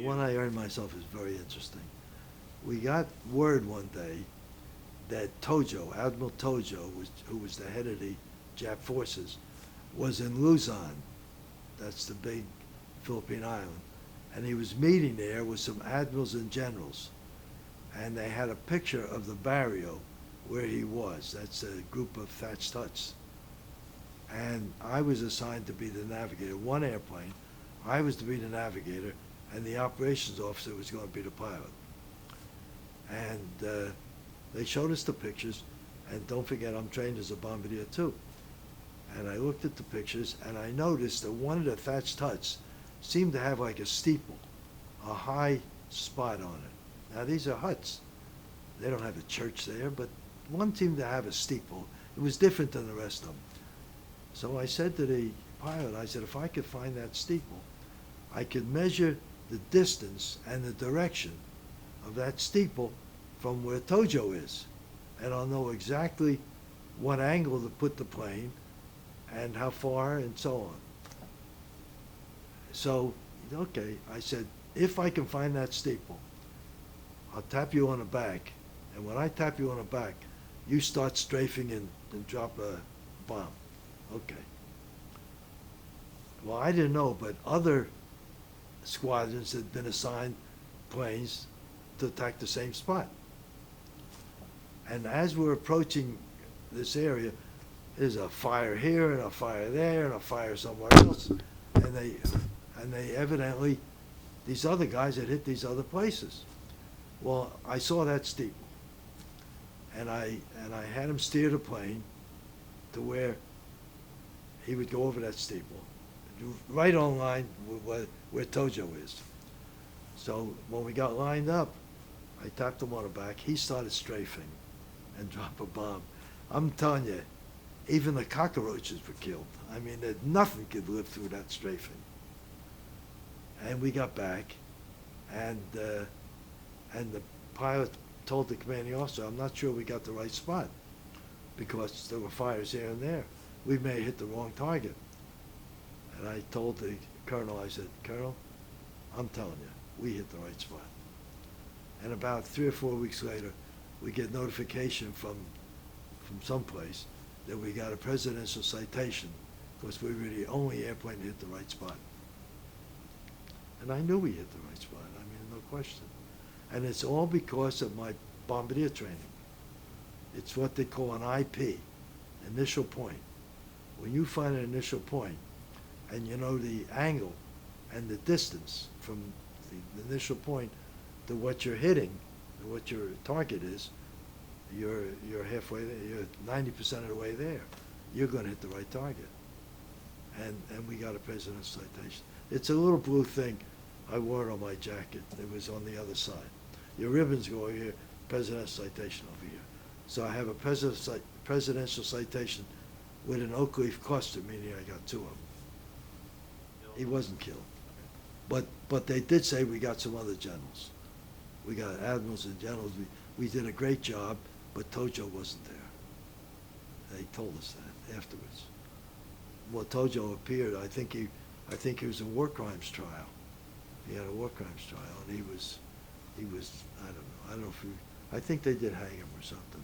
one I earned myself is very interesting. We got word one day that Tojo, Admiral Tojo, who was the head of the Jap forces, was in Luzon. That's the big Philippine island. And he was meeting there with some admirals and generals. And they had a picture of the barrio where he was. That's a group of thatched huts. And I was assigned to be the navigator, one airplane. I was to be the navigator, and the operations officer was going to be the pilot. And they showed us the pictures, and don't forget, I'm trained as a bombardier too. And I looked at the pictures, and I noticed that one of the thatched huts seemed to have like a steeple, a high spot on it. Now, these are huts. They don't have a church there, but one seemed to have a steeple. It was different than the rest of them. So I said to the pilot, I said, if I could find that steeple, I could measure the distance and the direction of that steeple from where Tojo is. And I'll know exactly what angle to put the plane and how far and so on. So, okay, I said, if I can find that steeple, I'll tap you on the back. And when I tap you on the back, you start strafing and drop a bomb. Okay. Well, I didn't know, but other squadrons had been assigned planes to attack the same spot. And as we're approaching this area, there's a fire here and a fire there and a fire somewhere else. And they evidently, these other guys had hit these other places. Well, I saw that steeple. And I had him steer the plane to where he would go over that steeple, right on line with where Tojo is. So when we got lined up, I tapped him on the back. He started strafing and dropped a bomb. I'm telling you, even the cockroaches were killed. I mean, nothing could live through that strafing. And we got back, and the pilot told the commanding officer, I'm not sure we got the right spot, because there were fires here and there. We may have hit the wrong target. And I told the colonel, I said, Colonel, I'm telling you, we hit the right spot. And about 3 or 4 weeks later, we get notification from someplace that we got a presidential citation because we were the only airplane to hit the right spot. And I knew we hit the right spot, I mean, no question. And it's all because of my bombardier training. It's what they call an IP, initial point. When you find an initial point and you know the angle and the distance from the initial point to what you're hitting, and what your target is, you're halfway there, you're 90% of the way there. You're going to hit the right target. And we got a presidential citation. It's a little blue thing. I wore it on my jacket. It was on the other side. Your ribbons go over here, presidential citation over here. So I have a presidential citation with an oak leaf cluster, meaning I got 2 of them. He wasn't killed. But they did say we got some other generals. We got admirals and generals. We did a great job, but Tojo wasn't there. They told us that afterwards. Well, Tojo appeared. I think he was in war crimes trial. He had a war crimes trial, and he was. I don't know if I think they did hang him or something.